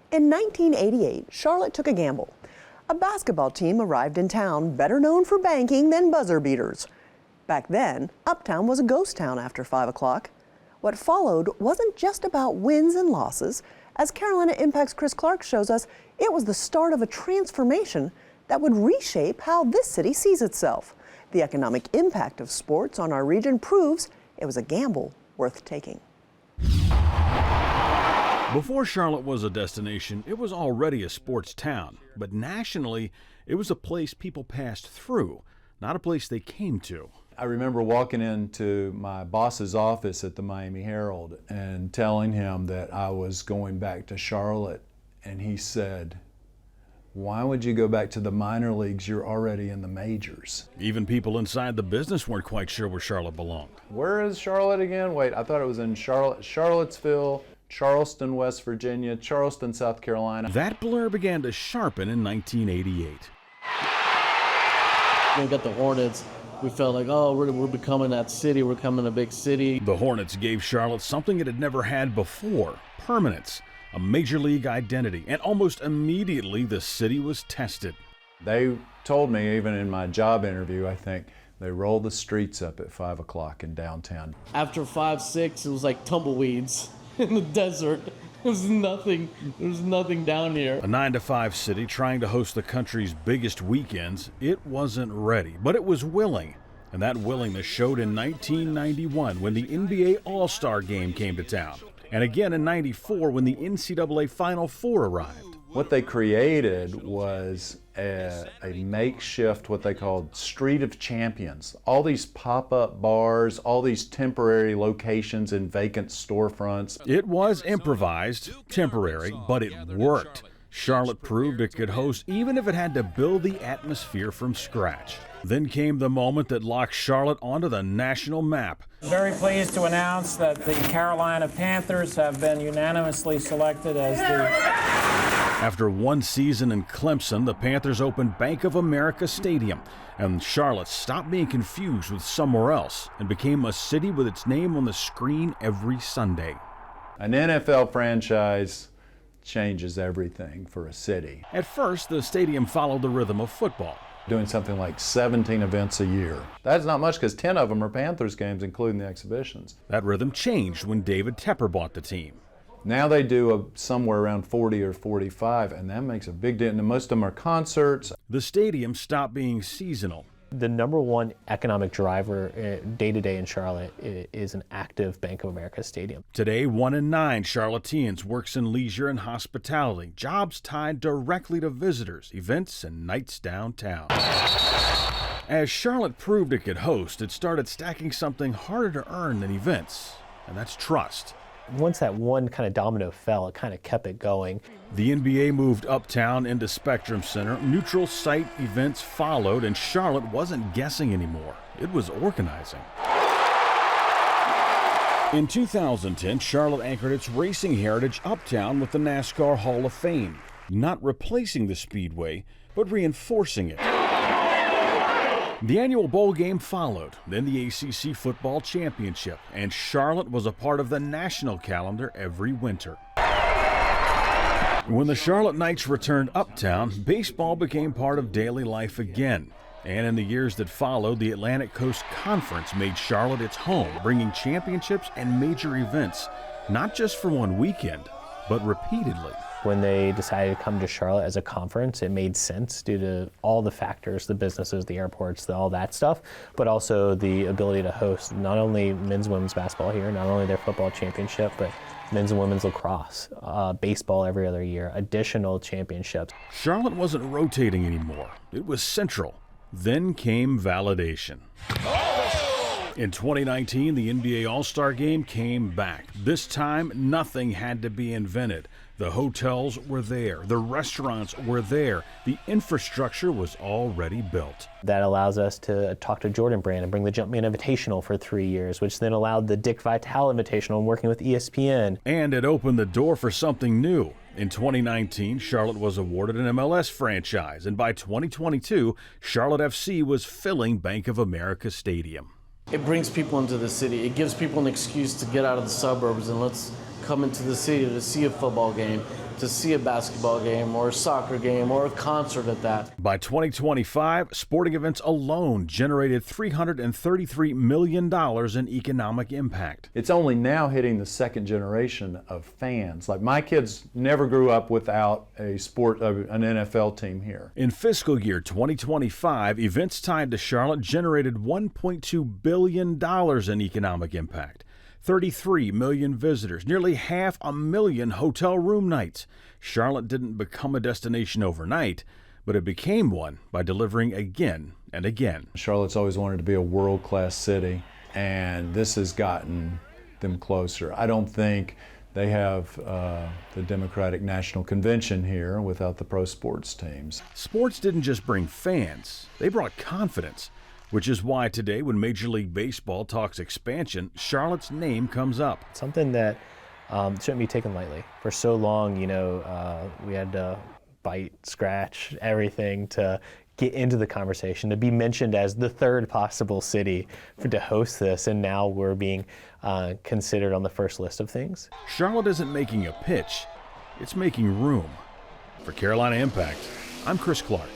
In 1988, Charlotte took a gamble. A basketball team arrived in town better known for banking than buzzer beaters. Back then, Uptown was a ghost town after 5 o'clock. What followed wasn't just about wins and losses. As Carolina Impact's Chris Clark shows us, it was the start of a transformation that would reshape how this city sees itself. The economic impact of sports on our region proves it was a gamble worth taking. Before Charlotte was a destination, it was already a sports town. But nationally, it was a place people passed through, not a place they came to. I remember walking into my boss's office at the Miami Herald and telling him that I was going back to Charlotte. And he said, "Why would you go back to the minor leagues? You're already in the majors." Even people inside the business weren't quite sure where Charlotte belonged. Where is Charlotte again? Wait, I thought it was in Charlottesville, Charleston, West Virginia, Charleston, South Carolina. That blur began to sharpen in 1988. When we got the Hornets, we felt like, oh, we're becoming that city, we're becoming a big city. The Hornets gave Charlotte something it had never had before: permanence, a major league identity, and almost immediately the city was tested. They told me, even in my job interview, I think, they rolled the streets up at 5 o'clock in downtown. After 5, 6, it was like tumbleweeds in the desert. There was nothing down here. A 9-to-5 city trying to host the country's biggest weekends, it wasn't ready, but it was willing. And that willingness showed in 1991 when the NBA All-Star Game came to town. And again in 94 when the NCAA Final Four arrived. What they created was a makeshift, what they called Street of Champions. All these pop-up bars, all these temporary locations in vacant storefronts. It was improvised, temporary, but it worked. Charlotte proved it could host even if it had to build the atmosphere from scratch. Then came the moment that locked Charlotte onto the national map. Very pleased to announce that the Carolina Panthers have been unanimously selected as the... After one season in Clemson, the Panthers opened Bank of America Stadium, and Charlotte stopped being confused with somewhere else and became a city with its name on the screen every Sunday. An NFL franchise changes everything for a city. At first, the stadium followed the rhythm of football. Doing something like 17 events a year. That's not much because 10 of them are Panthers games, including the exhibitions. That rhythm changed when David Tepper bought the team. Now they do somewhere around 40 or 45, and that makes a big difference. Most of them are concerts. The stadium stopped being seasonal. The number one economic driver day-to-day in Charlotte is an active Bank of America stadium. Today, 1 in 9 Charlotteans works in leisure and hospitality, jobs tied directly to visitors, events, and nights downtown. As Charlotte proved it could host, it started stacking something harder to earn than events, and that's trust. Once that one kind of domino fell, it kind of kept it going. The NBA moved uptown into Spectrum Center. Neutral site events followed, and Charlotte wasn't guessing anymore. It was organizing. In 2010, Charlotte anchored its racing heritage uptown with the NASCAR Hall of Fame, not replacing the Speedway, but reinforcing it. The annual bowl game followed, then the ACC Football Championship, and Charlotte was a part of the national calendar every winter. When the Charlotte Knights returned uptown, baseball became part of daily life again. And in the years that followed, the Atlantic Coast Conference made Charlotte its home, bringing championships and major events, not just for one weekend, but repeatedly. When they decided to come to Charlotte as a conference, it made sense due to all the factors, the businesses, the airports, all that stuff, but also the ability to host not only men's and women's basketball here, not only their football championship, but men's and women's lacrosse, baseball every other year, additional championships. Charlotte wasn't rotating anymore. It was central. Then came validation. In 2019, the NBA All-Star Game came back. This time, nothing had to be invented. The hotels were there. The restaurants were there. The infrastructure was already built. That allows us to talk to Jordan Brand and bring the Jumpman Invitational for 3 years, which then allowed the Dick Vitale Invitational and working with ESPN. And it opened the door for something new. In 2019, Charlotte was awarded an MLS franchise, and by 2022, Charlotte FC was filling Bank of America Stadium. It brings people into the city. It gives people an excuse to get out of the suburbs and let's come into the city to see a football game. to see a basketball game or a soccer game or a concert at that. By 2025, sporting events alone generated $333 million in economic impact. It's only now hitting the second generation of fans. Like, my kids never grew up without an NFL team here. In fiscal year 2025, events tied to Charlotte generated $1.2 billion in economic impact. 33 million visitors, nearly 500,000 hotel room nights. Charlotte didn't become a destination overnight, but it became one by delivering again and again. Charlotte's always wanted to be a world-class city, and this has gotten them closer. I don't think they have the Democratic National Convention here without the pro sports teams. Sports didn't just bring fans, they brought confidence. Which is why today, when Major League Baseball talks expansion, Charlotte's name comes up. Something that shouldn't be taken lightly. For so long, we had to bite, scratch, everything to get into the conversation, to be mentioned as the third possible city to host this, and now we're being considered on the first list of things. Charlotte isn't making a pitch, it's making room. For Carolina Impact, I'm Chris Clark.